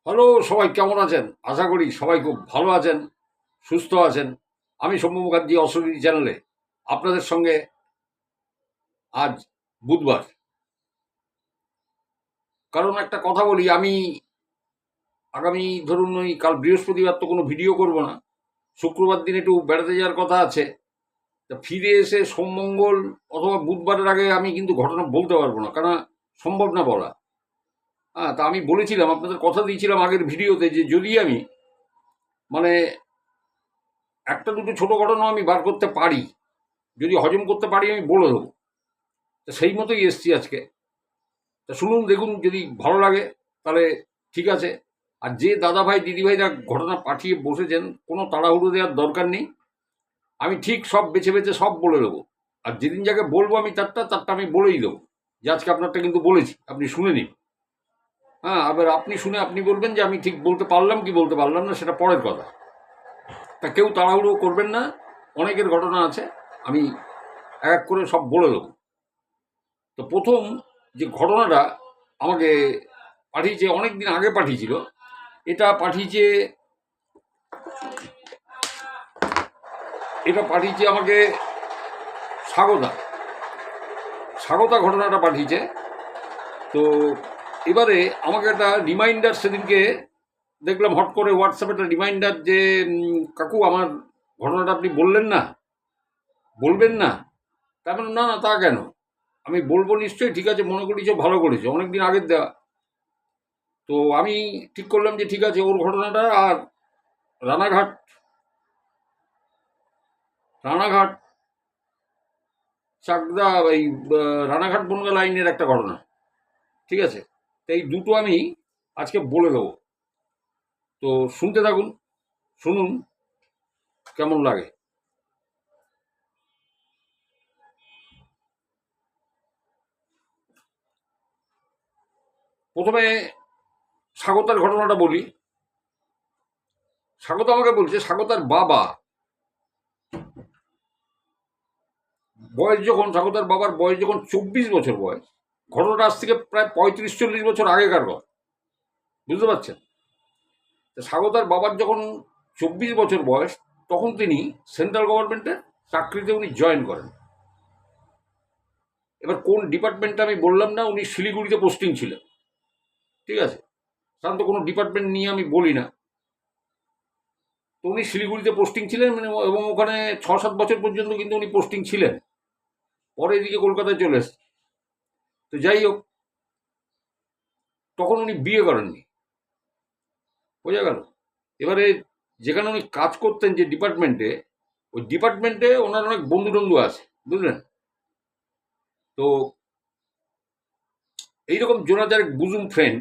Hello, সবাই কেমন আছেন? আশা করি সবাই খুব ভালো আছেন, সুস্থ আছেন। আমি সৌম্য মুখার্জি অশরীরী চ্যানেলে আপনাদের সঙ্গে আজ বুধবার। কারণ একটা কথা বলি, আমি আগামী ধরুন ওই কাল বৃহস্পতিবার তো কোনো ভিডিও করব না। শুক্রবার দিন একটু বেড়াতে যাওয়ার কথা আছে। তা ফিরে এসে সোম, মঙ্গল অথবা বুধবারের আগে আমি কিন্তু ঘটনা বলতে পারবো না, কারণ সম্ভব না বলা। হ্যাঁ, তা আমি বলেছিলাম, আপনাদের কথা দিয়েছিলাম আগের ভিডিওতে, যে যদি আমি মানে একটা দুটো ছোট ঘটনা আমি বার করতে পারি, যদি হজম করতে পারি, আমি বলে দেবো। তা সেই মতোই এসছি আজকে। তা শুনুন, দেখুন, যদি ভালো লাগে তাহলে ঠিক আছে। আর যে দাদা ভাই দিদি ভাইরা ঘটনা পাঠিয়ে বসেছেন, কোনো তাড়াহুড়ো দেওয়ার দরকার নেই। আমি ঠিক সব বেছে বেছে সব বলে দেবো। আর যেদিন যাকে বলবো আমি তারটা তারটা আমি বলেই দেবো, যে আজকে আপনারটা কিন্তু বলেছি, আপনি শুনে নিন। হ্যাঁ, আবার আপনি শুনে আপনি বলবেন যে আমি ঠিক বলতে পারলাম কি বলতে পারলাম না, সেটা পরের কথা। তা কেউ তাড়াহুড়ো করবেন না, অনেকের ঘটনা আছে, আমি এক এক করে সব বলে দেবো। তো প্রথম যে ঘটনাটা আমাকে পাঠিয়েছে, অনেক দিন আগে পাঠিয়েছিল, এটা পাঠিয়েছে এটা পাঠিয়েছে আমাকে স্বাগতা। স্বাগতা ঘটনাটা পাঠিয়েছে। তো এবারে আমাকে একটা রিমাইন্ডার সেদিনকে দেখলাম, হট করে হোয়াটসঅ্যাপে একটা রিমাইন্ডার, যে কাকু আমার ঘটনাটা আপনি বললেন না, বলবেন না? তার মানে না না, তা কেন, আমি বলবো নিশ্চয়ই, ঠিক আছে, মনে করেছো, ভালো করেছো, অনেকদিন আগের দেওয়া। তো আমি ঠিক করলাম যে ঠিক আছে, ওর ঘটনাটা আর রানাঘাট রানাঘাট চাকদা, এই রানাঘাট বনগা লাইনের একটা ঘটনা, ঠিক আছে। তো এই দুটো আমি আজকে বলে দেবো। তো শুনতে থাকুন, শুনুন কেমন লাগে। প্রথমে স্বাগতার ঘটনাটা বলি। স্বাগত আমাকে বলছে, স্বাগতার বাবা স্বাগতার বাবার বয়স যখন 24 বছর বয়স, ঘটনাটা আজ থেকে প্রায় 35-40 বছর আগেকার কথা, বুঝতে পারছেন? স্বাগতার বাবার যখন 24 বছর বয়স, তখন তিনি সেন্ট্রাল গভর্নমেন্টের চাকরিতে উনি জয়েন করেন। এবার কোন ডিপার্টমেন্টটা আমি বললাম না, উনি শিলিগুড়িতে পোস্টিং ছিলেন, ঠিক আছে। সাধারণত কোনো ডিপার্টমেন্ট নিয়ে আমি বলি না। তো উনি শিলিগুড়িতে পোস্টিং ছিলেন, এবং ওখানে 6-7 বছর পর্যন্ত কিন্তু উনি পোস্টিং ছিলেন। পরে এদিকে কলকাতায় চলে এসেছে। তো যাই হোক, তখন উনি বিয়ে করেননি, বোঝা গেল। এবারে যেখানে উনি কাজ করতেন, যে ডিপার্টমেন্টে, ওই ডিপার্টমেন্টে ওনার অনেক বন্ধু টন্ধু আছে, বুঝলেন। তো এইরকম জোনাজার বুজুম ফ্রেন্ড,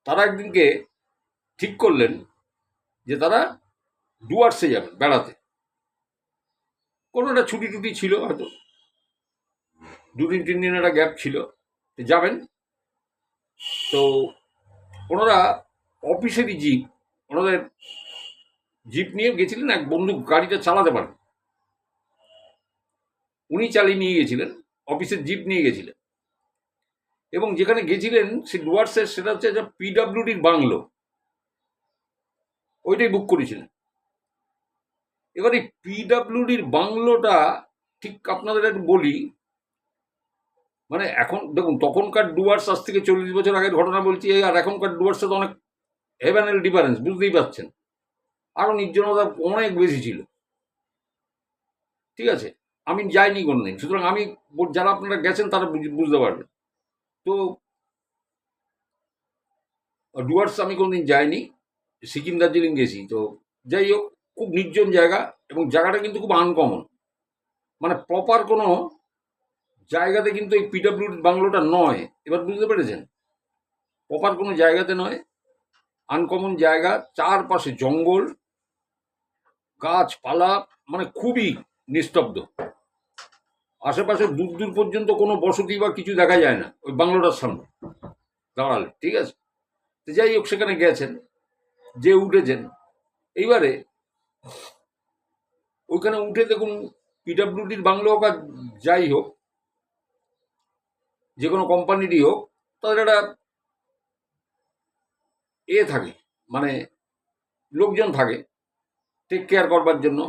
তারা একদিনকে ঠিক করলেন যে তারা ডুয়ার্সে যাবেন বেড়াতে। কোনো একটা ছুটি টুটি ছিল হয়তো, 2-3 দিন একটা গ্যাপ ছিল, যাবেন। তো ওনারা অফিসেরই জিপ, ওনাদের জিপ নিয়ে গেছিলেন। এক বন্ধু গাড়িটা চালাতে পারেন, উনি চালিয়ে নিয়ে গেছিলেন, অফিসের জিপ নিয়ে গেছিলেন। এবং যেখানে গেছিলেন সে ডুয়ার্সের, সেটা হচ্ছে যে পিডাব্লিউডির বাংলো, ওইটাই বুক করেছিলেন। এবার এই পিডাব্লিউডির বাংলোটা ঠিক আপনাদের একটু বলি। মানে এখন দেখুন, তখনকার ডুয়ার্স, আজ থেকে 40 বছর আগের ঘটনা বলছি, আর এখনকার ডুয়ার্সে তো অনেক হেভেনের ডিফারেন্স, বুঝতেই পারছেন। আরো নির্জনতা অনেক বেশি ছিল, ঠিক আছে। আমি যাইনি কোনোদিন, সুতরাং আমি যারা আপনারা গেছেন তারা বুঝতে পারবেন। তো ডুয়ার্স আমি কোনোদিন যাইনি, সিকিম দার্জিলিং গেছি। তো যাই হোক, খুব নির্জন জায়গা, এবং জায়গাটা কিন্তু খুব আনকমন। মানে প্রপার কোনো জায়গাতে কিন্তু এই পিডাব্লিউ বাংলোটা নয়, এবার বুঝতে পেরেছেন। প্রপার কোনো জায়গাতে নয়, আনকমন জায়গা, চারপাশে জঙ্গল, গাছপালা, মানে খুবই নিস্তব্ধ। আশেপাশে দূর দূর পর্যন্ত কোনো বসতি বা কিছু দেখা যায় না ওই বাংলোটার সামনে দাঁড়ালে, ঠিক আছে। তো যাই হোক, সেখানে গেছেন, যে উঠেছেন। এইবারে ওইখানে উঠে দেখুন, পিডাব্লিউডির বাংলো হোক আর যাই হোক, যে কোনো কোম্পানিরই হোক, তাদের একটা থাকে, মানে লোকজন থাকে টেক কেয়ার করবার জন্য,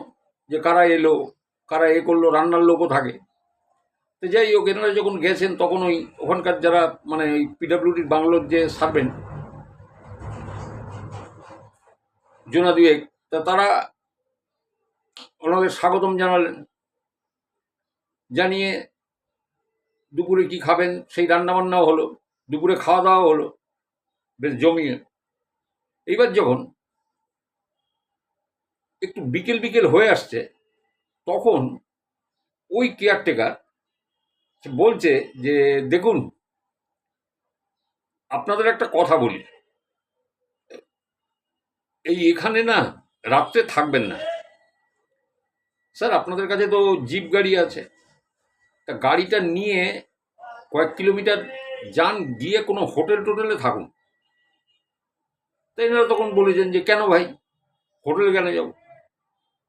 যে কারা এলো কারা এ করলো, রান্নার লোকও থাকে। তো যাই হোক, এনারা যখন গেছেন তখন ওই ওখানকার যারা মানে ওই পিডাব্লিউডির বাংলোর যে সার্ভেন্ট জোনা দুয়েক, তা তারা ওনাদের স্বাগতম জানালেন, জানিয়ে দুপুরে কি খাবেন সেই রান্নাবান্নাও হলো, দুপুরে খাওয়া দাওয়া হলো বেশ জমিয়ে। এইবার যখন একটু বিকেল বিকেল হয়ে আসছে, তখন ওই কেয়ারটেকার বলছে যে দেখুন, আপনাদের একটা কথা বলি, এই এখানে না রাত্রে থাকবেন না। স্যার আপনাদের কাছে তো জিপ গাড়ি আছে, তা গাড়িটা নিয়ে কয়েক কিলোমিটার যান, গিয়ে কোনো হোটেল টোটেলে থাকুন। তাই এনারা তখন বলেছেন যে কেন ভাই, হোটেলে কেন যাবো,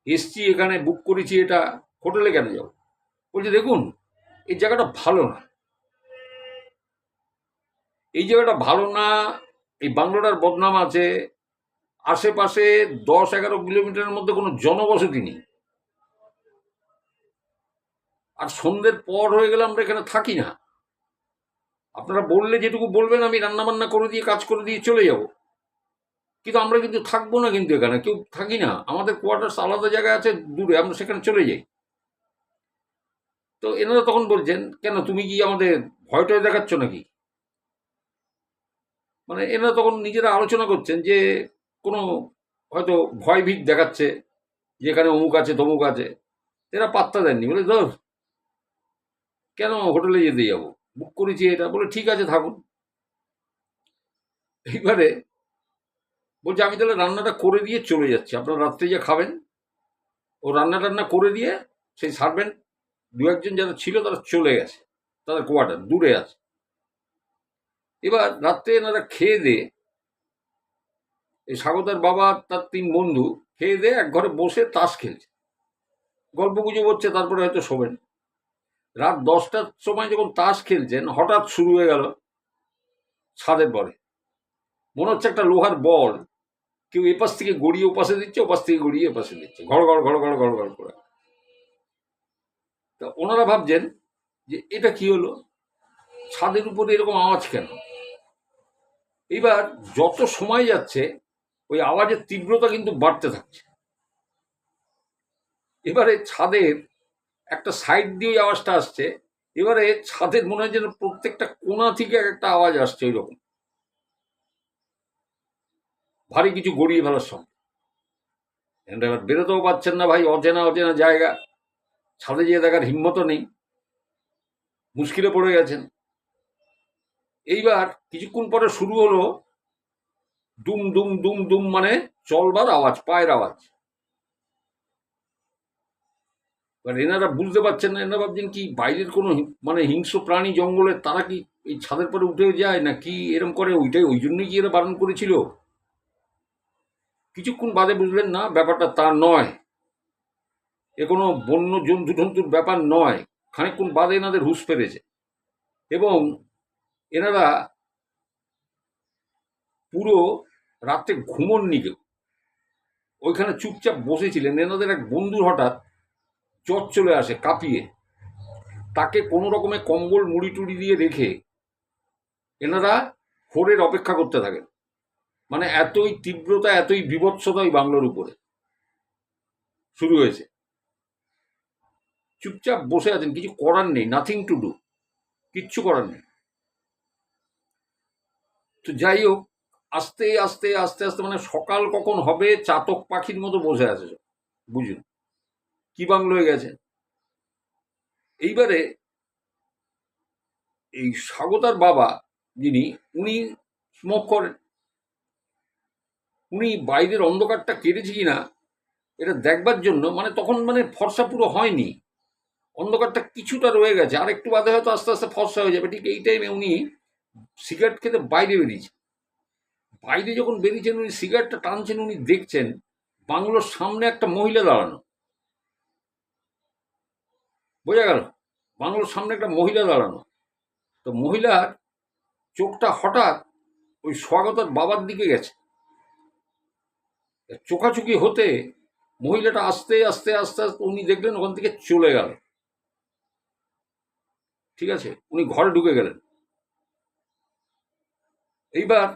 এসছি এখানে, বুক করেছি এটা, হোটেলে কেন যাবো? বলছে দেখুন, এই জায়গাটা ভালো না, এই জায়গাটা ভালো না, এই বাংলোটার বদনাম আছে, আশেপাশে 10-11 কিলোমিটারের মধ্যে কোনো জনবসতি নেই, আর সন্ধ্যের পর হয়ে গেলে আমরা এখানে থাকি না। আপনারা বললে যেটুকু বলবেন আমি রান্নাবান্না করে দিয়ে কাজ করে দিয়ে চলে যাব, কিন্তু আমরা কিন্তু থাকবো না, কিন্তু এখানে কেউ থাকি না, আমাদের কোয়ার্টার্স আলাদা জায়গায় আছে দূরে, আমরা সেখানে চলে যাই। তো এনারা তখন বলছেন কেন, তুমি কি আমাদের ভয় টয় দেখাচ্ছ নাকি? মানে এনারা তখন নিজেরা আলোচনা করছেন যে কোনো হয়তো ভয় ভীত দেখাচ্ছে, যেখানে অমুক আছে তমুক আছে। এরা পাত্তা দেননি, বলে ধর কেন হোটেলে যেতে যাবো, বুক করেছি এটা, বলে ঠিক আছে থাকুন। এইবারে বলছে আমি তাহলে রান্নাটা করে দিয়ে চলে যাচ্ছি, আপনারা রাত্রে যে খাবেন। ও রান্না টান্না করে দিয়ে সেই সার্ভেন্ট দু একজন যারা ছিল তারা চলে গেছে, তাদের কোয়ার্টার দূরে আছে। এবার রাত্রে এনারা খেয়ে দিয়ে, এই স্বাগতার বাবা তার 3 বন্ধু খেয়ে দিয়ে এক ঘরে বসে তাস খেলছে, গল্প গুজব হচ্ছে, তারপরে হয়তো শোবেন। রাত 10টার সময় যখন তাস খেলছেন, হঠাৎ শুরু হয়ে গেল ছাদের পরে, মনে হচ্ছে একটা লোহার বল কেউ এপাশ থেকে গড়িয়ে ওপাশে দিচ্ছে, ওপাশ থেকে গড়িয়ে এপাশে দিচ্ছে, ঘড় ঘড় ঘড় ঘড় ঘড় ঘড় করে। তা ওনারা ভাবছেন যে এটা কি হলো, ছাদের উপরে এরকম আওয়াজ কেন? এইবার যত সময় যাচ্ছে ওই আওয়াজের তীব্রতা কিন্তু বাড়তে থাকছে। এবারে ছাদের একটা সাইড দিয়ে ওই আওয়াজটা আসছে, এবারে ছাদের মনে হয় যেন প্রত্যেকটা কোণা থেকে একটা আওয়াজ আসছে, ওই রকম ভারী কিছু গড়িয়ে ফেলার সঙ্গে। এবার বেরোতেও পারছেন না ভাই, অচেনা অচেনা জায়গা, ছাদে যেয়ে দেখার হিম্মতও নেই, মুশকিলে পড়ে গেছেন। এইবার কিছুক্ষণ পরে শুরু হলো দুম দুম দুম দুম, মানে চলবার আওয়াজ, পায়ের আওয়াজ। এবার এনারা বুঝতে পারছেন না, এনারা ভাবছেন কি বাইরের কোনো মানে হিংস্র প্রাণী জঙ্গলের, তারা কি এই ছাদের পরে উঠে যায় না কি এরম করে, ওইটাই ওই জন্যই কি এরা বারণ করেছিল। কিছুক্ষণ বাদে বুঝলেন না ব্যাপারটা তা নয়, এ কোনো বন্য জন্তু জন্তুর ব্যাপার নয়। খানিকক্ষণ বাদে এনাদের হুঁশ ফেরেছে, এবং এনারা পুরো রাত্রে ঘুমননি কেউ, ওইখানে চুপচাপ বসেছিলেন। এনাদের এক বন্ধুর হঠাৎ জ্বর চলে আসে কাঁপিয়ে, তাকে কোনো রকমে কম্বল মুড়ি টুড়ি দিয়ে রেখে এনারা ভোরের অপেক্ষা করতে থাকেন। মানে এতই তীব্রতা, এতই বিভৎসতা ওই বাংলোর উপরে শুরু হয়েছে। চুপচাপ বসে আছেন, কিছু করার নেই, নাথিং টু ডু, কিচ্ছু করার নেই। তো যাই হোক, আস্তে আস্তে আস্তে আস্তে মানে সকাল কখন হবে চাতক পাখির মতো বসে আছে, বুঝুন কি বাংলো হয়ে গেছে। এইবারে এই স্বাগতার বাবা যিনি, উনি স্মোক করেন। উনি বাইরের অন্ধকারটা কেটেছে কিনা এটা দেখবার জন্য, মানে তখন মানে ফর্সা পুরো হয়নি, অন্ধকারটা কিছুটা রয়ে গেছে, আর একটু বাদে হয়তো আস্তে আস্তে ফর্সা হয়ে যাবে, ঠিক এই টাইমে উনি সিগারেট খেতে বাইরে বেরিয়েছেন। বাইরে যখন বেরিয়েছেন, উনি সিগারেটটা টানছেন, উনি দেখছেন বাংলোর সামনে একটা মহিলা দাঁড়ানো। বোঝা গেল, বাংলোর সামনে একটা মহিলা দাঁড়ানো। তো মহিলার চোখটা হঠাৎ ওই স্বাগতার বাবার দিকে গেছে, চোখাচুকি হতে মহিলাটা আস্তে আস্তে আস্তে আস্তে উনি দেখলেন ওখান থেকে চলে গেল। ঠিক আছে, উনি ঘরে ঢুকে গেলেন। এইবার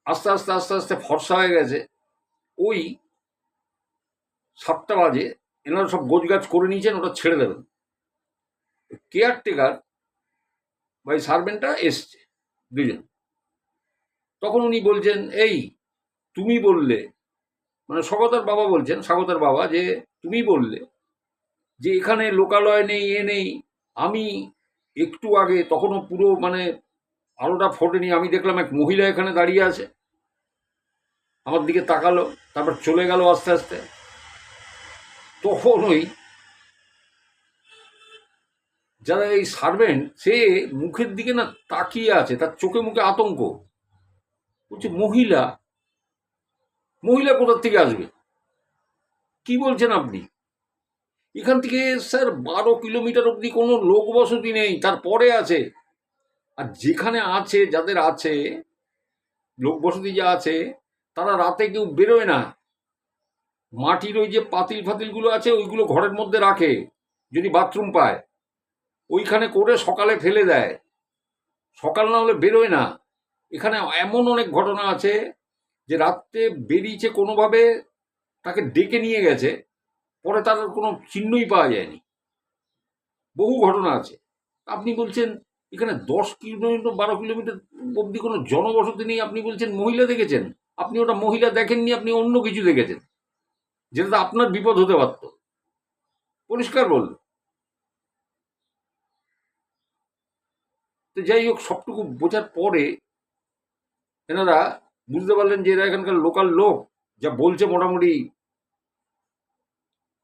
আস্তে আস্তে আস্তে আস্তে ফর্সা হয়ে গেছে। ওই 7টা বাজে এনারা সব গোছগাছ করে নিয়েছেন, ওটা ছেড়ে দেবেন। কেয়ারটেকার বা এই সার্ভেন্টটা এসছে দুজন। তখন উনি বলছেন, এই তুমি বললে, মানে স্বাগতার বাবা বলছেন, স্বাগতার বাবা, যে তুমি বললে যে এখানে লোকালয় নেই, এ নেই। আমি একটু আগে, তখনও পুরো মানে আলোটা ফোটেনি, আমি দেখলাম এক মহিলা এখানে দাঁড়িয়ে আছে, আমার দিকে তাকালো, তারপর চলে গেল আস্তে আস্তে। তখন ওই যারা এই সার্ভেন্ট, সে মুখের দিকে না তাকিয়ে আছে, তার চোখে মুখে আতঙ্ক। বলছে, মহিলা? মহিলা কোথার থেকে আসবে? কি বলছেন আপনি? এখান থেকে স্যার 12 কিলোমিটার অব্দি কোনো লোক বসতি নেই, তারপরে আছে। আর যেখানে আছে, যাদের আছে লোক বসতি যা আছে, তারা রাতে কেউ বেরোয় না। মাটির ওই যে পাতিল ফাতিলগুলো আছে, ওইগুলো ঘরের মধ্যে রাখে, যদি বাথরুম পায় ওইখানে করে সকালে ফেলে দেয়, সকাল না হলে বেরোয় না। এখানে এমন অনেক ঘটনা আছে যে রাত্রে বেরিয়েছে কোনোভাবে, তাকে ডেকে নিয়ে গেছে, পরে তার কোনো চিহ্নই পাওয়া যায়নি। বহু ঘটনা আছে। আপনি বলছেন এখানে 10 কিলোমিটার 12 কিলোমিটার অব্দি কোনো জনবসতি নেই, আপনি বলছেন মহিলা দেখেছেন? আপনি ওটা মহিলা দেখেননি, আপনি অন্য কিছু দেখেছেন, যেটা তো আপনার বিপদ হতে পারত। পরিষ্কার বলল। তো যাই হোক, সবটুকু বোঝার পরে এনারা বুঝতে পারলেন যে এরা এখানকার লোকাল লোক, যা বলছে মোটামুটি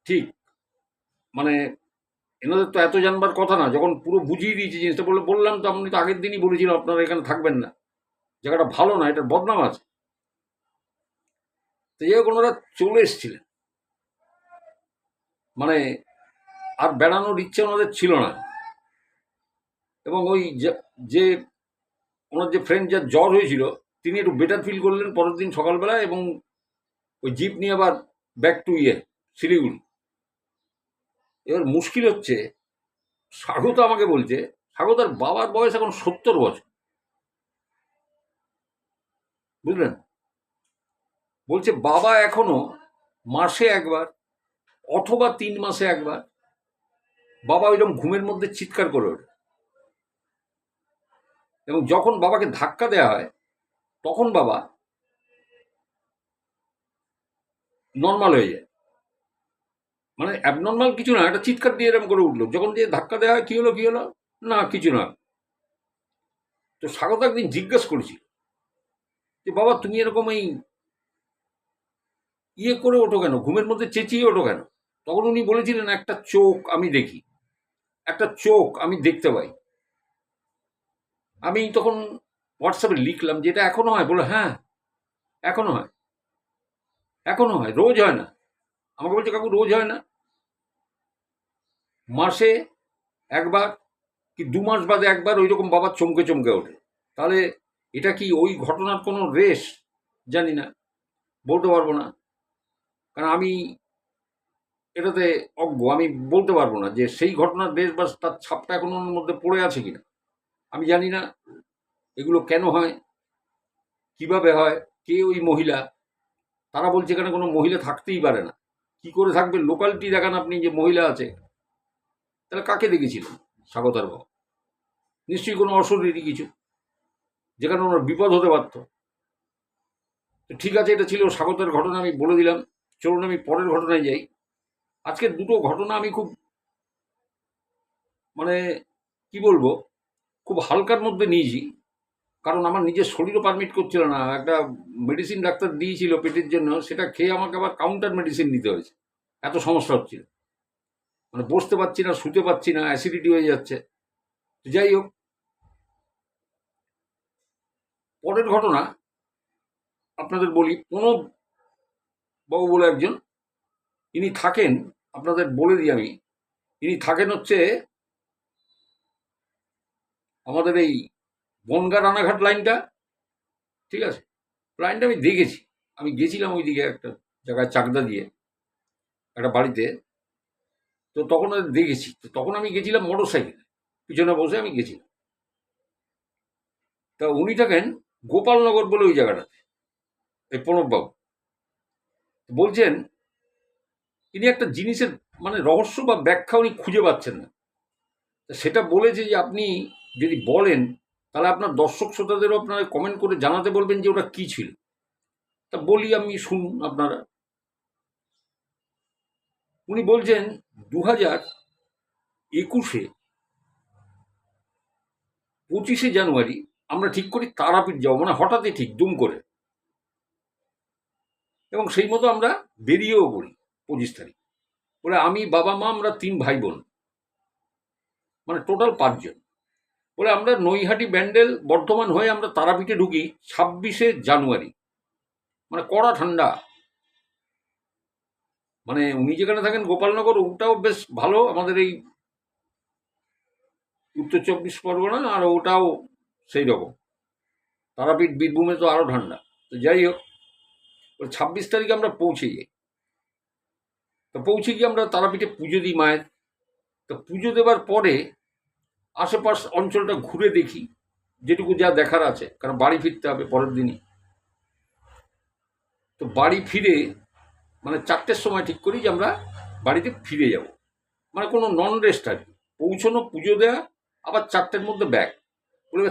ঠিক। মানে এনাদের তো এত জানবার কথা না। যখন পুরো বুঝিয়ে দিয়েছে জিনিসটা, বললাম তো, আপনি তো আগের দিনই বলেছিলাম আপনারা এখানে থাকবেন না, জায়গাটা ভালো না, এটার বদনাম আছে। তো যাই হোক, ওনারা চলে এসেছিলেন, মানে আর বেড়ানোর ইচ্ছে ওনাদের ছিল না। এবং ওই যে ওনার যে ফ্রেন্ড, যার জ্বর হয়েছিল, তিনি একটু বেটার ফিল করলেন পরের দিন সকালবেলা, এবং ওই জিপ নিয়ে আবার ব্যাক টু শিলিগুড়ি। এবার মুশকিল হচ্ছে, স্বাগত আমাকে বলছে, স্বাগতার বাবার বয়স এখন 70 বছর, বুঝলেন? বলছে বাবা এখনো মাসে একবার অথবা 3 মাসে একবার বাবা ওইরকম ঘুমের মধ্যে চিৎকার করে ওঠে, এবং যখন বাবাকে ধাক্কা দেওয়া হয় তখন বাবা নর্মাল হয়ে যায়। মানে অ্যাবনর্মাল কিছু না, একটা চিৎকার দিয়ে এরকম করে উঠলো, যখন যে ধাক্কা দেওয়া হয়, কি হলো কি হলো, না কিছু না। তো স্বাগত একদিন জিজ্ঞেস করেছিল যে বাবা তুমি এরকম এই করে ওঠো কেন, ঘুমের মধ্যে চেঁচিয়ে ওঠো কেন? তখন উনি বলেছিলেন, একটা চোখ আমি দেখি, একটা চোখ আমি দেখতে পাই। আমি তখন হোয়াটসঅ্যাপে লিখলাম যে এটা এখনো হয়? বলে হ্যাঁ, এখনো হয়, এখনো হয়, রোজ হয় না। আমাকে বলছে কাকু রোজ হয় না, মাসে একবার কি 2 মাস বাদে একবার ওইরকম বাবা চমকে চমকে ওঠে। তাহলে এটা কি ওই ঘটনার কোনো রেশ? জানি না, বলতে পারবো না, কারণ আমি এটাতে অজ্ঞ। আমি বলতে পারবো না যে সেই ঘটনার রেশ বা তার ছাপটা এখন ওর মধ্যে পড়ে আছে কিনা। আমি জানি না এগুলো কেন হয়, কিভাবে হয়, কে ওই মহিলা। তারা বলছে এখানে কোনো মহিলা থাকতেই পারে না। কি করে থাকবে? লোকালিটি দেখান আপনি যে মহিলা আছে। তাহলে কাকে দেখেছিলেন স্বাগতার বাবা? নিশ্চয়ই কোনো অশরীরী কিছু, যেখানে ওনার বিপদ হতে পারত। তো ঠিক আছে, এটা ছিল স্বাগতের ঘটনা, আমি বলে দিলাম। চলুন আমি পরের ঘটনায় যাই। আজকের দুটো ঘটনা আমি খুব, মানে কি বলবো, খুব হালকার মধ্যে নিয়েছি, কারণ আমার নিজের শরীরও পারমিট করছিল না। একটা মেডিসিন ডাক্তার দিয়েছিল পেটের জন্য, সেটা খেয়ে আমাকে আবার কাউন্টার মেডিসিন নিতে হয়েছে, এত সমস্যা হচ্ছিল। মানে বসতে পারছি না, শুতে পারছি না, অ্যাসিডিটি হয়ে যাচ্ছে। যাই হোক, পরের ঘটনা আপনাদের বলি। প্রণব বাবু বলে একজন, ইনি থাকেন, আপনাদের বলে দিই আমি, ইনি থাকেন হচ্ছে আমাদের এই বনগা রানাঘাট লাইনটা, ঠিক আছে? লাইনটা আমি দেখেছি, আমি গেছিলাম ওইদিকে একটা জায়গায় চাকদা দিয়ে একটা বাড়িতে। তো তখন দেখেছি, তো তখন আমি গেছিলাম মোটর সাইকেলে, পিছনে বসে আমি গেছিলাম। তা উনি থাকেন গোপালনগর বলে ওই জায়গাটাতে, এই প্রণববাবু বলছেন ইনি একটা জিনিসের মানে রহস্য বা ব্যাখ্যা উনি খুঁজে পাচ্ছেন না। সেটা বলেছে যে আপনি যদি বলেন তাহলে আপনার দর্শক শ্রোতাদেরও আপনারা কমেন্ট করে জানাতে বলবেন যে ওটা কি ছিল। তা বলি, আমি শুনুন আপনারা। উনি বলছেন 2021 25 জানুয়ারি আমরা ঠিক করি তারাপীঠ যাবো, মানে হঠাৎই ঠিক দুম করে, এবং সেই মতো আমরা বেরিয়েও পড়ি 25 তারিখ। বলে আমি, বাবা, মা, আমরা 3 ভাই বোন, মানে টোটাল 5 জন। বলে আমরা নৈহাটি, ব্যান্ডেল, বর্ধমান হয়ে আমরা তারাপীঠে ঢুকি 26 জানুয়ারি, মানে কড়া ঠান্ডা। মানে উনি যেখানে থাকেন গোপালনগর, ওটাও বেশ ভালো, আমাদের এই উত্তর 24 পরগনা, আর ওটাও সেই রকম। তারাপীঠ বীরভূমে তো আরো ঠান্ডা। তো যাই হোক, 26 তারিখ আমরা পৌঁছে যাই। তো পৌঁছে গিয়ে আমরা তারাপীঠে পুজো দিই মায়ের। তো পুজো দেবার পরে আশেপাশ অঞ্চলটা ঘুরে দেখি, যেটুকু যা দেখার আছে, কারণ বাড়ি ফিরতে হবে পরের দিনই। তো বাড়ি ফিরে মানে 4টের সময় ঠিক করি যে আমরা বাড়িতে ফিরে যাব, মানে কোনো নন রেস্ট আর কি। পৌঁছানো, পুজো দেওয়া, আবার 4টের মধ্যে ব্যাগ। বলে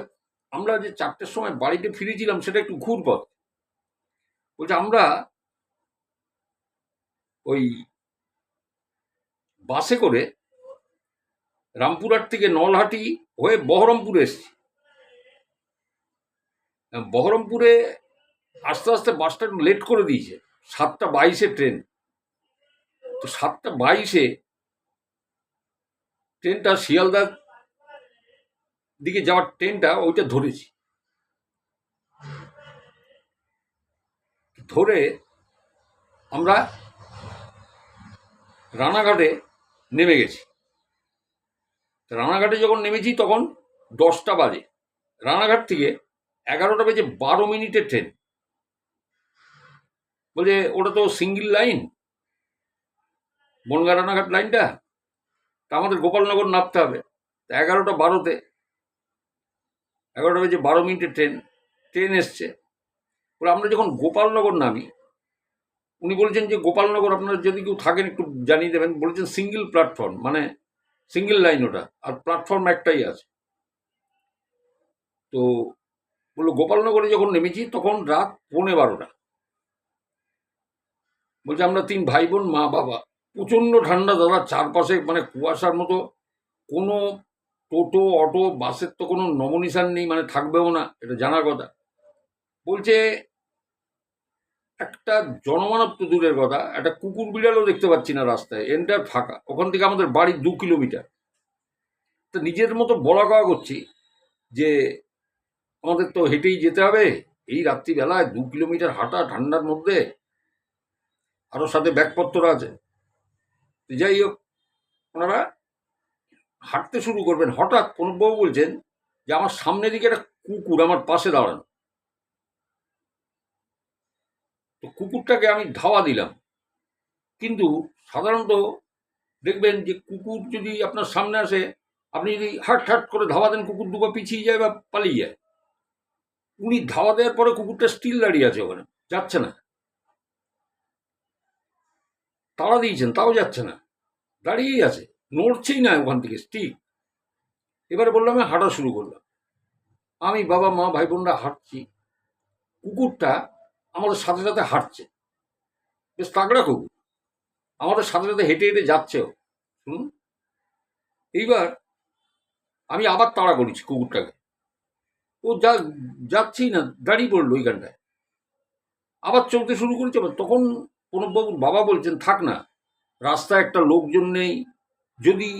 আমরা যে 4টের সময় বাড়িতে ফিরেছিলাম সেটা একটু ঘুরপথ। বলছে আমরা ওই বাসে করে রামপুরহাট থেকে নলহাটি হয়ে বহরমপুরে এসেছি। বহরমপুরে আস্তে আস্তে বাসটা একটু লেট করে দিয়েছে, 7টা 22-এ ট্রেন। তো 7টা 22-এ ট্রেনটা শিয়ালদার দিকে যাওয়ার ট্রেনটা ওইটা ধরেছি। ধরে আমরা রানাঘাটে নেমে গেছি। রানাঘাটে যখন নেমেছি তখন 10টা বাজে। রানাঘাট থেকে 11টা বেজে 12 মিনিটের ট্রেন। বলছে ওটা তো সিঙ্গেল লাইন, বনগা রানাঘাট লাইনটা, তা আমাদের গোপালনগর নামতে হবে। 11টা 12-তে, 11টা বেজে 12 মিনিটের ট্রেন। ট্রেন এসছে। বলে আমরা যখন গোপালনগর নামি, উনি বলছেন যে গোপালনগর আপনারা যদি কেউ থাকেন একটু জানিয়ে দেবেন। বলেছেন সিঙ্গেল প্ল্যাটফর্ম, মানে সিঙ্গেল লাইন ওটা, আর প্ল্যাটফর্ম একটাই আছে। তো বললো গোপালনগরে যখন নেমেছি তখন রাত 12:15। বলছে আমরা 3 ভাই বোন, মা বাবা। প্রচণ্ড ঠান্ডা দাদা, চারপাশে মানে কুয়াশার মতো। কোনো টোটো, অটো, বাসের তো কোনো নমনিশান নেই, মানে থাকবেও না, এটা জানার কথা। বলছে একটা জনমানব তো দূরের কথা, একটা কুকুর বিড়ালও দেখতে পাচ্ছি না রাস্তায়, এন্টার ফাঁকা। ওখান থেকে আমাদের বাড়ি 2 কিলোমিটার। তো নিজের মতো বলা কওয়া করছি যে আমাদের তো হেঁটেই যেতে হবে এই রাত্রিবেলায়, 2 কিলোমিটার হাঁটা ঠান্ডার মধ্যে, আরও সাথে ব্যাগপত্র আছে। তো যাই হোক, ওনারা হাঁটতে শুরু করবেন, হঠাৎ প্রণববাবু বলছেন যে আমার সামনের দিকে একটা কুকুর আমার পাশে দাঁড়ানো। তো কুকুরটাকে আমি ধাওয়া দিলাম। কিন্তু সাধারণত দেখবেন যে কুকুর যদি আপনার সামনে আসে, আপনি যদি হাট হাট করে ধাওয়া দেন, কুকুর দুপা পিছিয়ে যায় বা পালিয়ে যায়। উনি ধাওয়া দেওয়ার পরে কুকুরটা স্টিল দাঁড়িয়ে আছে, ওখানে যাচ্ছে না। তাড়া দিয়েছেন তাও যাচ্ছে না, দাঁড়িয়েই আছে, নড়ছেই না ওখান থেকে স্টিল। এবারে বললাম আমি হাঁটা শুরু করলাম। আমি, বাবা, মা, ভাই বোনরা হাঁটছি। কুকুরটা আমাদের সাথে সাথে হাঁটছে, বেশ তাগড়া কুকুর, আমাদের সাথে সাথে হেঁটে হেঁটে যাচ্ছেও। শুনুন, এইবার আমি আবার তাড়া করেছি কুকুরটাকে। ও যাচ্ছেই না, দাঁড়িয়ে পড়লো ওইখানটায়। আবার চলতে শুরু করেছে। তখন প্রণববাবুর বাবা বলছেন থাক না, রাস্তায় একটা লোকজন নেই, যদি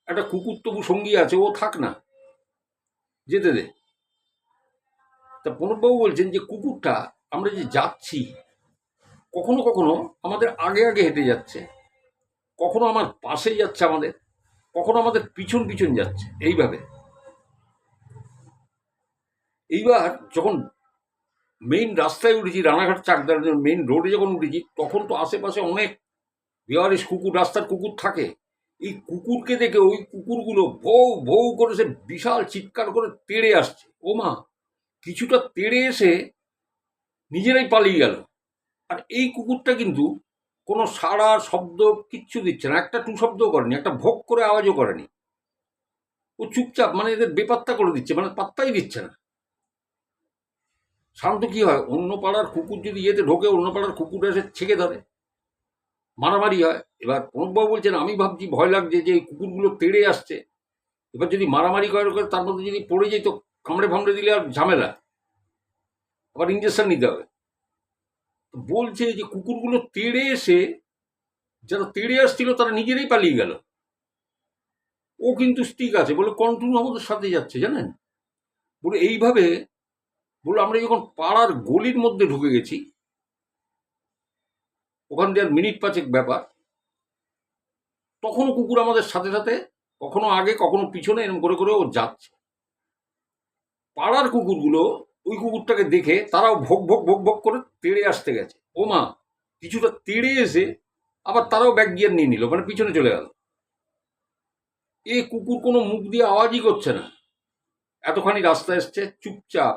একটা কুকুর তবু সঙ্গী আছে, ও থাক না, যেতে দে। তা প্রণববাবু বলছেন যে কুকুরটা আমরা যে যাচ্ছি, কখনো কখনো আমাদের আগে আগে হেঁটে যাচ্ছে, কখনো আমার পাশে যাচ্ছে আমাদের, কখনো আমাদের পিছন পিছন যাচ্ছে, এইভাবে। এইবার যখন মেইন রাস্তায় উঠেছি, রানাঘাট চাকদার মেইন রোডে যখন উঠেছি, তখন তো আশেপাশে অনেক বেয়ারিশ কুকুর, রাস্তার কুকুর থাকে। এই কুকুরকে দেখে ওই কুকুরগুলো ভৌ ভৌ করে সে বিশাল চিৎকার করে তেড়ে আসছে। ও মা, কিছুটা তেড়ে এসে নিজেরাই পালিয়ে গেল। আর এই কুকুরটা কিন্তু কোনো সাড়া শব্দ কিচ্ছু দিচ্ছে না, একটা টু শব্দও করেনি, একটা ভোগ করে আওয়াজও করেনি। ও চুপচাপ, মানে এদের বেপাত্তা করে দিচ্ছে, মানে পাত্তাই দিচ্ছে না। সাধারণত কি হয়, অন্য পাড়ার কুকুর যদি ইয়েতে ঢোকে, অন্য পাড়ার কুকুর এসে ছেঁকে ধরে, মারামারি হয়। এবার প্রণববাবু বলছেন, আমি ভাবছি ভয় লাগছে যে এই কুকুরগুলো তেড়ে আসছে, এবার যদি মারামারি করে তার মধ্যে যদি পড়ে যায় তো কামড়ে ফামড়ে দিলে আর ঝামেলা, আবার ইঞ্জেকশন নিতে হবে। তো বলছে যে কুকুরগুলো তেড়ে এসে, যারা তেড়ে আসছিল তারা নিজেরাই পালিয়ে গেল। ও কিন্তু স্টিক আছে বলে কন্টিনিউ আমাদের সাথে যাচ্ছে, জানেন। বলে এইভাবে, বলে আমরা যখন পাড়ার গলির মধ্যে ঢুকে গেছি, ওখান দিয়ে আর মিনিট পাঁচেক ব্যাপার, তখনও কুকুর আমাদের সাথে সাথে, কখনো আগে কখনো পিছনে, এরকম করে করে ও যাচ্ছে। পাড়ার কুকুরগুলো ওই কুকুরটাকে দেখে তারাও ভোগ ভোগ ভোগ ভোগ করে তেড়ে আসতে গেছে। ও মা, কিছুটা তেড়ে এসে আবার তারাও ব্যাক গিয়ার নিয়ে নিল, মানে পিছনে চলে গেল। এ কুকুর কোনো মুখ দিয়ে আওয়াজই করছে না, এতখানি রাস্তা এসছে চুপচাপ।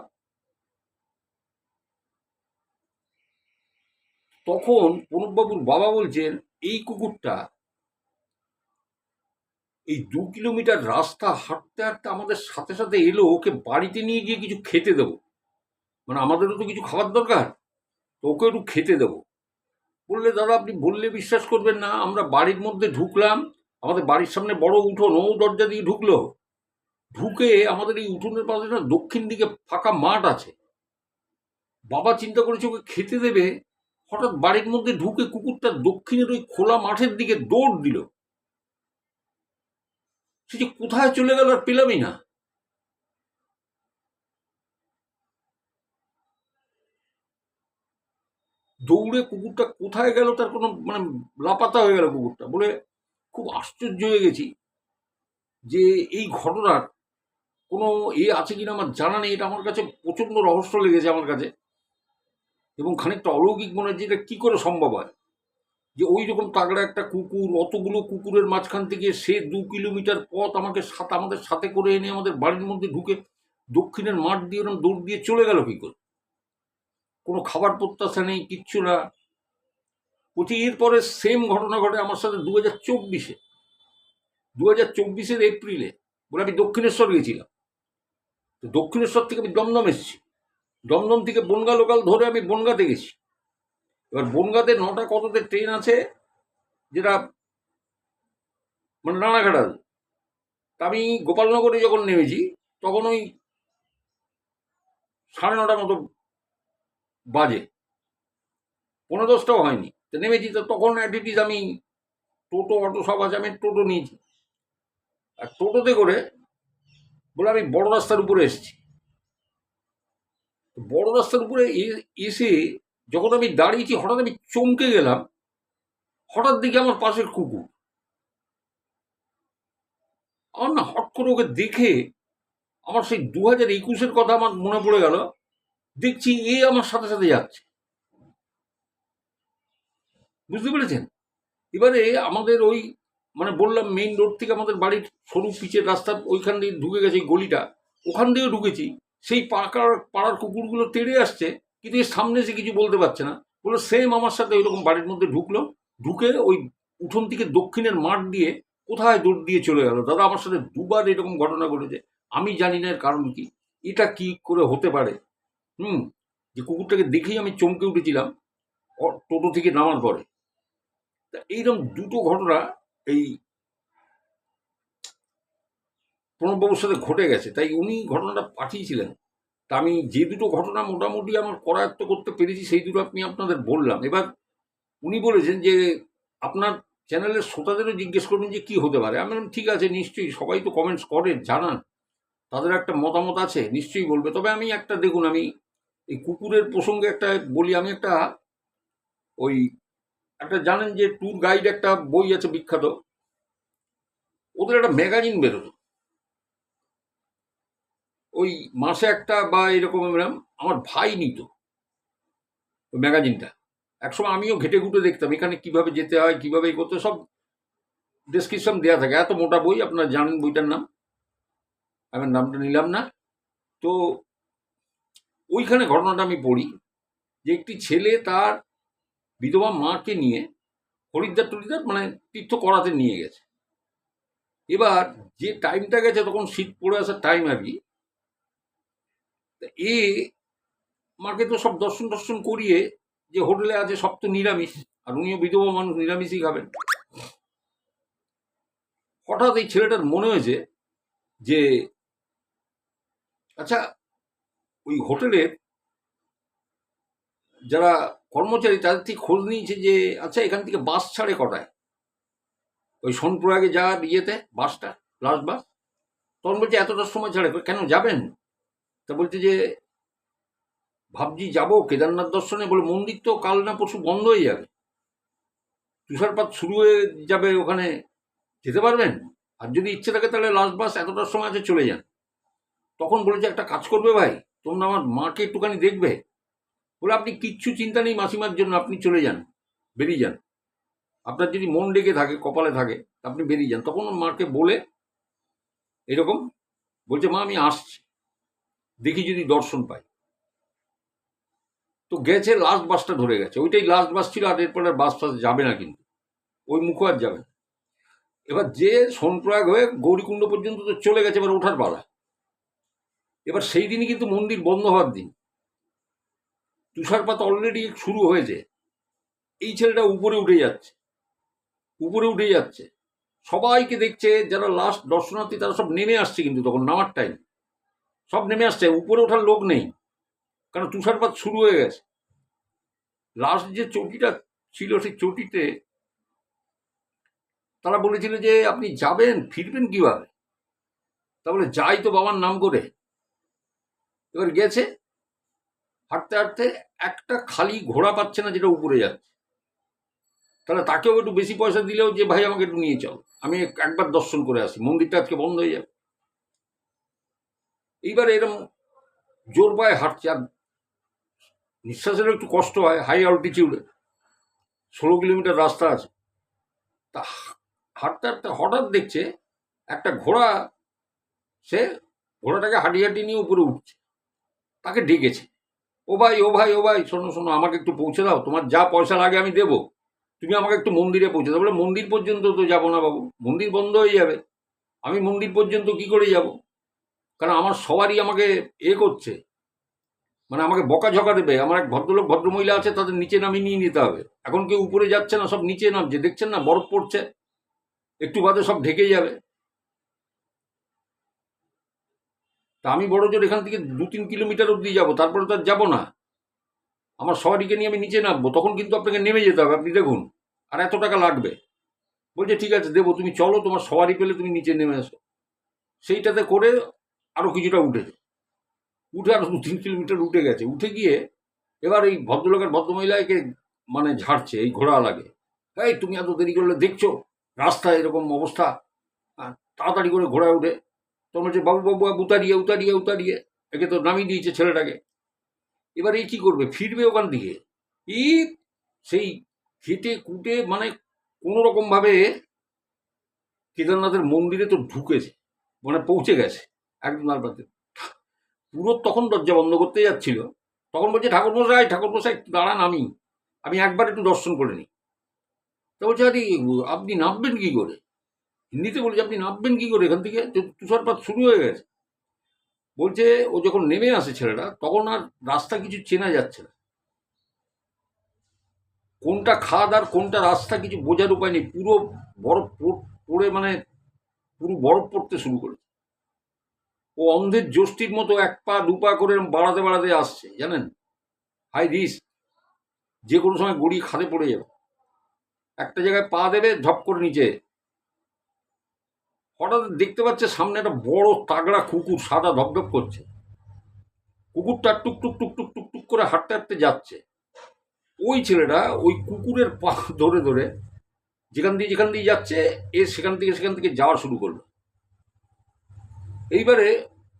তখন প্রণববাবুর বাবা বলছেন, এই কুকুরটা এই 2 কিলোমিটার রাস্তা হাঁটতে হাঁটতে আমাদের সাথে সাথে এলো, ওকে বাড়িতে নিয়ে গিয়ে কিছু খেতে দেবো, মানে আমাদেরও তো কিছু খাবার দরকার, তো ওকে একটু খেতে দেবো। বললে, দাদা আপনি বললে বিশ্বাস করবেন না, আমরা বাড়ির মধ্যে ঢুকলাম, আমাদের বাড়ির সামনে বড় উঠোন, ও দরজা দিয়ে ঢুকলো, ঢুকে আমাদের এই উঠোনের পাশে না দক্ষিণ দিকে ফাঁকা মাঠ আছে, বাবা চিন্তা করেছে ওকে খেতে দেবে, হঠাৎ বাড়ির মধ্যে ঢুকে কুকুরটা দক্ষিণের ওই খোলা মাঠের দিকে দৌড় দিল। সে যে কোথায় চলে গেল আর পেলামই না। দৌড়ে কুকুরটা কোথায় গেল তার কোনো মানে লাপাত্তা হয়ে গেল কুকুরটা। বলে খুব আশ্চর্য হয়ে গেছি যে এই ঘটনার কোনো আছে কিনা আমার জানা নেই। এটা আমার কাছে প্রচন্ড রহস্য লেগেছে আমার কাছে, এবং খানিকটা অলৌকিক মনে হচ্ছে এটা কি করে সম্ভব হয় যে ওই রকম তাগড়া একটা কুকুর, অতগুলো কুকুরের মাঝখান থেকে সে 2 কিলোমিটার পথ আমাদের সাথে করে এনে আমাদের বাড়ির মধ্যে ঢুকে দক্ষিণের মাঠ দিয়ে ওরকম দৌড় দিয়ে চলে গেল কি করে। কোনো খাবার প্রত্যাশা নেই, কিচ্ছু না। বলছি এরপরে সেম ঘটনা ঘটে আমার সাথে 2024-এ, 2024-এর এপ্রিলে। বলে আমি দক্ষিণেশ্বর গেছিলাম, তো দক্ষিণেশ্বর থেকে আমি দমদম এসেছি, দমদম থেকে বনগা লোকাল ধরে আমি বনগাতে গেছি। এবার বনগাতে 9টা কততে ট্রেন আছে, যেটা মানে রানাঘাট আসবে। তা আমি গোপালনগরে যখন নেমেছি তখন ওই 9:30 মতো বাজে, 9:45টাও হয়নি। তো নেমেছি, তো তখন অ্যাটিটিস আমি টোটো অটো সব আছে, আমি টোটো নিয়েছি। আর টোটোতে করে বলে আমি বড় রাস্তার উপরে এসেছি। বড় রাস্তার উপরে এসে যখন আমি দাঁড়িয়েছি, হঠাৎ আমি চমকে গেলাম। হঠাৎ দেখি আমার পাশের কুকুর, আমার না হট করে ওকে দেখে আমার সেই 2021-এর কথা আমার মনে পড়ে গেল। দেখছি এ আমার সাথে সাথে যাচ্ছে, বুঝতে পেরেছেন। এবারে আমাদের ওই মানে বললাম মেইন রোড থেকে আমাদের বাড়ির সরু পিচের রাস্তা ওইখান দিয়ে ঢুকে গেছে, গলিটা ওখান দিয়েও ঢুকেছি। সেই পাড়ার কুকুরগুলো তেড়ে আসছে, কিন্তু এর সামনে এসে কিছু বলতে পারছে না। বলে সেম আমার সাথে ওইরকম বাড়ির মধ্যে ঢুকলো, ঢুকে ওই উঠোন থেকে দক্ষিণের মাঠ দিয়ে কোথায় দৌড় দিয়ে চলে গেল। দাদা আমার সাথে দুবার এরকম ঘটনা ঘটেছে, আমি জানি না এর কারণ কি, এটা কি করে হতে পারে। যে কুকুরটাকে দেখেই আমি চমকে উঠেছিলাম টোটো থেকে নামার পরে। তা এইরকম দুটো ঘটনা এই প্রণববাবুর সাথে ঘটে গেছে, তাই উনি ঘটনাটা পাঠিয়েছিলেন। তা আমি যে দুটো ঘটনা মোটামুটি আমার করায়ত্ত করতে পেরেছি সেই দুটো আমি আপনাদের বললাম। এবার উনি বলেছেন যে আপনার চ্যানেলের শ্রোতাদেরও জিজ্ঞেস করবেন যে কি হতে পারে। আমি বললাম ঠিক আছে, নিশ্চয়ই, সবাই তো কমেন্টস করে জানান, তাদের একটা মতামত আছে, নিশ্চয়ই বলবে। তবে আমি একটা দেখুন, আমি এই কুকুরের প্রসঙ্গে একটা বলি। আমি একটা ওই একটা জানেন যে ট্যুর গাইড একটা বই আছে বিখ্যাত, ওদের একটা ম্যাগাজিন বেরোতো, ওই মাসে একটা বা এরকম এরকম, আমার ভাই নিত। ওই ম্যাগাজিনটা। একসময় আমিও ঘেটে ঘুটে দেখতাম এখানে কিভাবে যেতে হয়, কিভাবে এই করতে, সব ডেসক্রিপশন দেওয়া থাকে। এত মোটা বই, আপনারা জানেন বইটার নাম, আমি নামটা নিলাম না। তো ওইখানে ঘটনাটা আমি পড়ি যে একটি ছেলে তার বিধবা মাকে নিয়ে হরিদ্বার টরিদ্বার মানে তীর্থ করাতে নিয়ে গেছে। এবার যে টাইমটা গেছে তখন শীত পড়ে আসার টাইম আর কি। এ মাকে তো সব দর্শন টর্শন করিয়ে, যে হোটেলে আছে সব তো নিরামিষ, আর উনিও বিধবা মানুষ, নিরামিষই খাবেন। হঠাৎ এই ছেলেটার মনে হয়েছে যে আচ্ছা, ওই হোটেলের যারা কর্মচারী তাদের থেকে খোঁজ নিয়েছে যে আচ্ছা এখান থেকে বাস ছাড়ে কটায়, ওই সোনপুরাগে যাওয়ার ইয়েতে বাসটা, লাস্ট বাস। তখন বলছে এতটার সময় ছাড়ে। কেন যাবেন? তা বলছে যে ভাবছি যাবো কেদারনাথ দর্শনে, বলে মন্দির তো কাল না পরশু বন্ধ হয়ে যাবে, তুষারপাত শুরু হয়ে যাবে, ওখানে যেতে পারবেন? আর যদি ইচ্ছে থাকে তাহলে লাস্ট বাস এতটার সময় আছে, চলে যান। তখন বলেছে একটা কাজ করবে ভাই, তোমরা আমার মাকে একটুখানি দেখবে। বলে আপনি কিচ্ছু চিন্তা নেই মাসিমার জন্য, আপনি চলে যান, বেরিয়ে যান। আপনার যদি মন ডেকে থাকে, কপালে থাকে, আপনি বেরিয়ে যান। তখন ওর মাকে বলে এরকম বলছে, মা আমি আসছি, দেখি যদি দর্শন পাই। তো গেছে, লাস্ট বাসটা ধরে গেছে, ওইটাই লাস্ট বাস ছিল, আর এরপর আর বাস ফাস যাবে না, কিন্তু ওই মুখো আর যাবে না। এবার যে সোনপ্রয়াগ হয়ে গৌরীকুণ্ড পর্যন্ত তো চলে গেছে, এবার ওঠার পালা। এবার সেই দিনই কিন্তু মন্দির বন্ধ হওয়ার দিন, তুষারপাত অলরেডি শুরু হয়েছে। এই ছেলেটা উপরে উঠে যাচ্ছে, উপরে উঠে যাচ্ছে, সবাইকে দেখছে। যারা লাস্ট দর্শনার্থী তারা সব নেমে আসছে, কিন্তু তখন নামার টাইম, সব নেমে আসছে, উপরে ওঠার লোক নেই, কারণ তুষারপাত শুরু হয়ে গেছে। লাস্ট যে চটিটা ছিল সেই চটিতে তারা বলেছিল যে আপনি যাবেন, ফিরবেন কিভাবে? তা বলে যাই তো বাবার নাম করে। এবার গেছে, হাঁটতে হাঁটতে একটা খালি ঘোড়া পাচ্ছে না যেটা উপরে যাচ্ছে, তাহলে তাকেও একটু বেশি পয়সা দিলেও যে ভাই আমাকে একটু নিয়ে চল, আমি একবার দর্শন করে আসি, মন্দিরটা আজকে বন্ধ হয়ে যাবে। এইবার এরকম জোর পায়ে হাঁটছে, আর নিঃশ্বাসেরও একটু কষ্ট হয়, হাই অল্টিটিউডে 16 কিলোমিটার রাস্তা আছে। তা হাঁটতে হাঁটতে হঠাৎ দেখছে একটা ঘোড়া, সে ঘোড়াটাকে হাঁটিয়ে হাঁটিয়ে নিয়ে উপরে উঠছে। তাকে ডেকেছে, ও ভাই ও ভাই ও ভাই, শোনো শোনো, আমাকে একটু পৌঁছে দাও, তোমার যা পয়সা লাগে আমি দেবো, তুমি আমাকে একটু মন্দিরে পৌঁছে দাও। বলে মন্দির পর্যন্ত তো যাবো না বাবু, মন্দির বন্ধ হয়ে যাবে, আমি মন্দির পর্যন্ত কি করে যাব? কারণ আমার সবারই আমাকে করছে, মানে আমাকে বকাঝকা দেবে। আমার এক ভদ্রলোক ভদ্রমহিলা আছে, তাদের নিচে নামিয়ে নিয়ে নিতে হবে। এখন কেউ উপরে যাচ্ছে না, সব নিচে নামছে, দেখছেন না বরফ পড়ছে, একটু বাদে সব ঢেকে যাবে। তা আমি বড় জোর এখান থেকে 2-3 কিলোমিটার অব্দি যাবো, তারপরে তো আর যাবো না, আমার সবারিকে নিয়ে আমি নিচে নামবো, তখন কিন্তু আপনাকে নেমে যেতে হবে, আপনি দেখুন, আর এত টাকা লাগবে। বলছে ঠিক আছে দেবো, তুমি চলো, তোমার সবারই পেলে তুমি নিচে নেমে আসো। সেইটাতে করে আরো কিছুটা উঠেছে, উঠে আরো 2-3 কিলোমিটার উঠে গেছে। উঠে গিয়ে এবার এই ভদ্রলোকের ভদ্রমহিলাকে মানে ঝাড়ছে এই ঘোড়াওয়ালাকে, এই তুমি এত দেরি করলে, দেখছো রাস্তায় এরকম অবস্থা, তাড়াতাড়ি করে ঘোড়ায় উঠে। তখন বলছে বাবু বাবু বাবু, উতারিয়ে উতারিয়ে উতারিয়ে, একে তো নামিয়ে দিয়েছে ছেলেটাকে। এবার এই কি করবে, ফিরবে ওখান থেকে। এই সেই খেটে কুটে মানে কোনো রকম ভাবে কেদারনাথের মন্দিরে তো ঢুকেছে, মানে পৌঁছে গেছে একদম লালপাতে। পুরো তখন দরজা বন্ধ করতে যাচ্ছিল, তখন বলছে ঠাকুরমশাই ঠাকুরমশাই দাঁড়ান, আমি একবার একটু দর্শন করে নিই। তা বলছে আরে আপনি নামবেন কি করে, হিন্দিতে বলছে আপনি নামবেন কি করে এখান থেকে, তুষারপাত শুরু হয়ে গেছে। বলছে ও যখন নেমে আসে ছেলেটা, তখন আর রাস্তা কিছু চেনা যাচ্ছে না, কোনটা খাদ আর কোনটা রাস্তা কিছু বোঝার উপায় নেই, পুরো বরফ পড়ে মানে পুরো বরফ পড়তে শুরু করেছে। ও অন্ধের যষ্টির মতো 1 পা 2 পা করে বাড়াতে বাড়াতে আসছে, জানেন, হাই রিস্ক, যে কোনো সময় গড়িয়ে খাদে পড়ে যাবে। একটা জায়গায় পা দেবে, ঝপ করে নিচে। হঠাৎ দেখতে পাচ্ছে সামনে একটা বড় তাগড়া কুকুর, সাদা ধপধপ করছে। কুকুরটা টুক টুক টুক টুক টুক টুক করে হাঁটতে হাঁটতে যাচ্ছে। ওই ছেলেটা ওই কুকুরের পা ধরে ধরে যেখান দিয়ে যাচ্ছে, এ সেখান থেকে যাওয়া শুরু করলো। এইবারে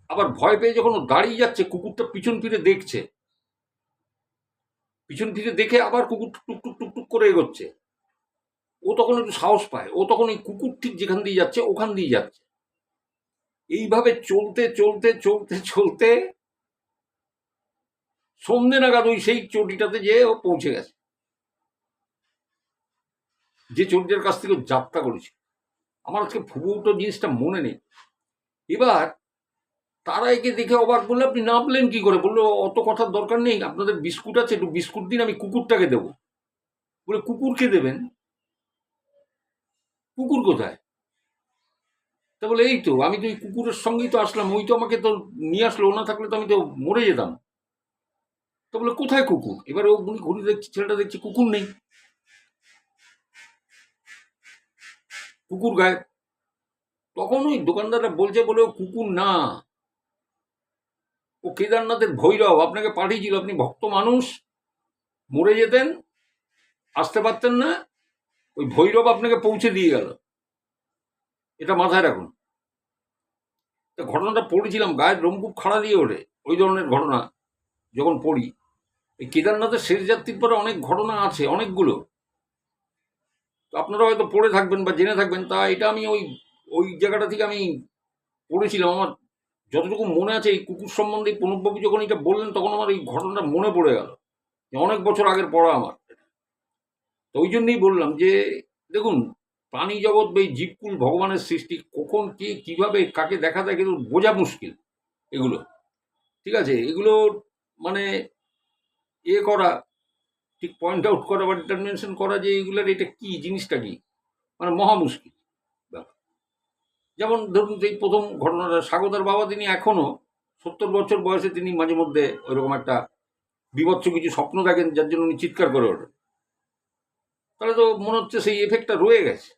আবার ভয় পেয়ে যখন ও দাঁড়িয়ে যাচ্ছে, কুকুরটা পিছন ফিরে দেখছে, পিছন ফিরে দেখে আবার কুকুর টুক টুক টুক টুক করে এগোচ্ছে। ও তখন একটু সাহস পায়, ও তখন এই কুকুর ঠিক যেখান দিয়ে যাচ্ছে ওখান দিয়ে যাচ্ছে। এইভাবে চলতে চলতে চলতে চলতে সন্ধ্যে নাগাদ ওই সেই চটিটাতে যেয়ে ও পৌঁছে গেছে, যে চটিটার কাছ থেকে যাত্রা করেছে। আমার আজকে ফুবুটো জিনিসটা মনে নেই। এবার তারা একে দেখে অবাক, বললে আপনি নামলেন কি করে? বললো অত কথার দরকার নেই, আপনাদের বিস্কুট আছে, একটু বিস্কুট দিন, আমি কুকুরটাকে দেবো। বলে কুকুরকে দেবেন? কুকুর কোথায়? তা বলে এই তো, আমি তো এই কুকুরের সঙ্গেই তো আসলাম, ওই তো আমাকে তো নিয়ে আসলো, ও না থাকলে তো আমি তো মরে যেতাম। তো বলে কোথায় কুকুর? এবার ও ঘুরে দেখছি, ছেলেটা দেখছি কুকুর নেই, কুকুর গায়েব। তখন ওই দোকানদাররা বলছে, বলে ও কুকুর না, ও কেদারনাথের ভৈরব, আপনাকে পাঠিয়েছিল, আপনি ভক্ত মানুষ, মরে যেতেন, আসতে পারতেন না, ওই ভৈরব আপনাকে পৌঁছে দিয়ে গেল, এটা মাথায় রাখুন। তা ঘটনাটা পড়েছিলাম, গায়ের লোম খুব খাড়া দিয়ে ওঠে ওই ধরনের ঘটনা যখন পড়ি। এই কেদারনাথের শেষ যাত্রীর পরে অনেক ঘটনা আছে, অনেকগুলো, তো আপনারা হয়তো পড়ে থাকবেন বা জেনে থাকবেন। তা এটা আমি ওই ওই জায়গাটা থেকে আমি পড়েছিলাম। আমার যতটুকু মনে আছে এই কুকুর সম্বন্ধে প্রণববাবু যখন এটা বললেন, তখন আমার এই ঘটনাটা মনে পড়ে গেল, যে অনেক বছর আগের পড়া আমার। তো ওই জন্যই বললাম যে দেখুন, প্রাণী জগৎ বা এই জীবকুল ভগবানের সৃষ্টি, কখন কে কিভাবে কাকে দেখা দেয় কিন্তু বোঝা মুশকিল এগুলো। ঠিক আছে, এগুলো মানে করা, ঠিক পয়েন্ট আউট করা বা ডিটারমিনেশন করা যে এগুলোর এটা কি, জিনিসটা কি, মানে মহা মুশকিল ব্যাপার। যেমন ধরুন এই প্রথম ঘটনাটা, স্বাগতার বাবা তিনি এখনো 70 বছর বয়সে তিনি মাঝে মধ্যে ওইরকম একটা বিভৎস কিছু স্বপ্ন দেখেন, যার জন্য উনি চিৎকার করে ওঠেন। তাহলে তো মনে হচ্ছে সেই এফেক্টটা রয়ে গেছে।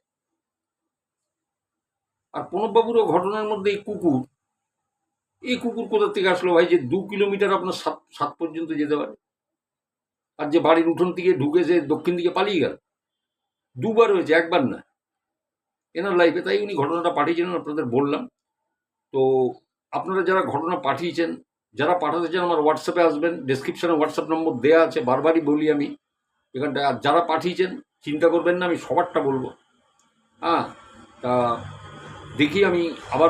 আর প্রণববাবুরও ঘটনার মধ্যে এই কুকুর কোথা থেকে আসলো ভাই, যে 2 কিলোমিটার আপনার সাত পর্যন্ত যেতে পারে, আর যে বাড়ির উঠোন থেকে ঢুকে যে দক্ষিণ দিকে পালিয়ে গেল। দুবার হয়েছে, একবার না এনার লাইফে। তাই উনি ঘটনাটা পাঠিয়েছিলেন, আপনাদের বললাম। তো আপনারা যারা ঘটনা পাঠিয়েছেন, যারা পাঠাতে চান, আমার হোয়াটসঅ্যাপে আসবেন, ডেসক্রিপশনে হোয়াটসঅ্যাপ নম্বর দেওয়া আছে, বারবারই বলি আমি এখানটায়। আর যারা পাঠিয়েছেন চিন্তা করবেন না, আমি সবারটা বলবো। হ্যাঁ, তা দেখি আমি আবার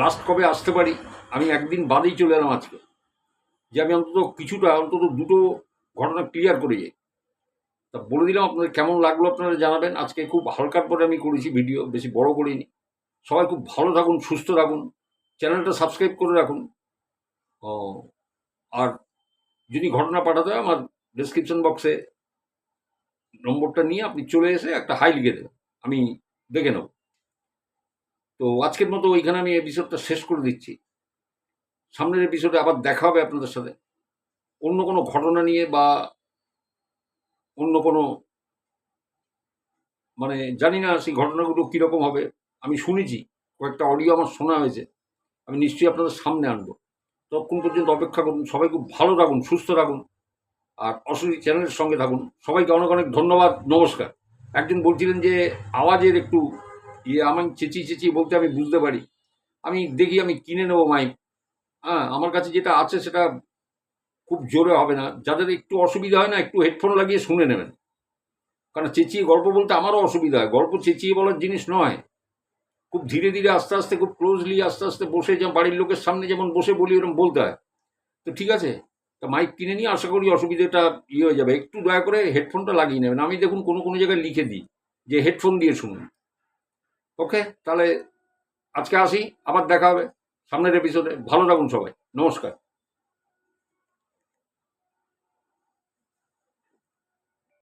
লাস্ট কবে আসতে পারি। আমি একদিন বাদেই চলে এলাম আজকে, যে আমি অন্তত কিছুটা, অন্তত দুটো ঘটনা ক্লিয়ার করে যাই। তা বলে দিলাম, আপনাদের কেমন লাগলো আপনারা জানাবেন। আজকে খুব হালকার পরে আমি করেছি ভিডিও, বেশি বড় করিনি। সবাই খুব ভালো থাকুন, সুস্থ থাকুন, চ্যানেলটা সাবস্ক্রাইব করে রাখুন। ও, আর যদি ঘটনা পাঠাতে হয়, আমার ডেসক্রিপশন বক্সে নম্বরটা নিয়ে আপনি চলে এসে একটা হাই লিখে দেবেন, আমি দেখে নেব। তো আজকের মতো ওইখানে আমি এপিসোডটা শেষ করে দিচ্ছি। সামনের এপিসোডে আবার দেখা হবে আপনাদের সাথে, অন্য কোনো ঘটনা নিয়ে বা অন্য কোনো, মানে জানি না সেই ঘটনাগুলো কীরকম হবে। আমি শুনেছি, কয়েকটা অডিও আমার শোনা হয়েছে, আমি নিশ্চয়ই আপনাদের সামনে আনবো। ততক্ষণ পর্যন্ত অপেক্ষা করুন। সবাই খুব ভালো থাকুন, সুস্থ থাকুন, আর অসুরি চ্যানেলের সঙ্গে থাকুন। সবাইকে অনেক অনেক ধন্যবাদ, নমস্কার। একজন বলছিলেন যে আওয়াজের একটু আমি চেঁচিয়ে চেঁচিয়ে বলতে আমি বুঝতে পারি। আমি দেখি আমি কিনে নেবো মাইক। হ্যাঁ, আমার কাছে যেটা আছে সেটা খুব জোরে হবে না। যাদের একটু অসুবিধা হয় না, একটু হেডফোন লাগিয়ে শুনে নেবেন, কারণ চেঁচিয়ে গল্প বলতে আমারও অসুবিধা হয়। গল্প চেঁচিয়ে বলার জিনিস নয়, খুব ধীরে ধীরে আস্তে আস্তে, খুব ক্লোজলি আস্তে আস্তে বসে, যেমন বাড়ির লোকের সামনে যেমন বসে বলি, ওরকম বলতে হয়। তো ঠিক আছে, তা মাইক কিনে নিয়ে আশা করি অসুবিধাটা হয়ে যাবে। একটু দয়া করে হেডফোনটা লাগিয়ে নেবেন। আমি দেখুন কোনো কোনো জায়গায় লিখে দিই যে হেডফোন দিয়ে শুনুন। ওকে, তাহলে আজকে আসি, আবার দেখা হবে সামনের এপিসোডে। ভালো থাকুন সবাই, নমস্কার।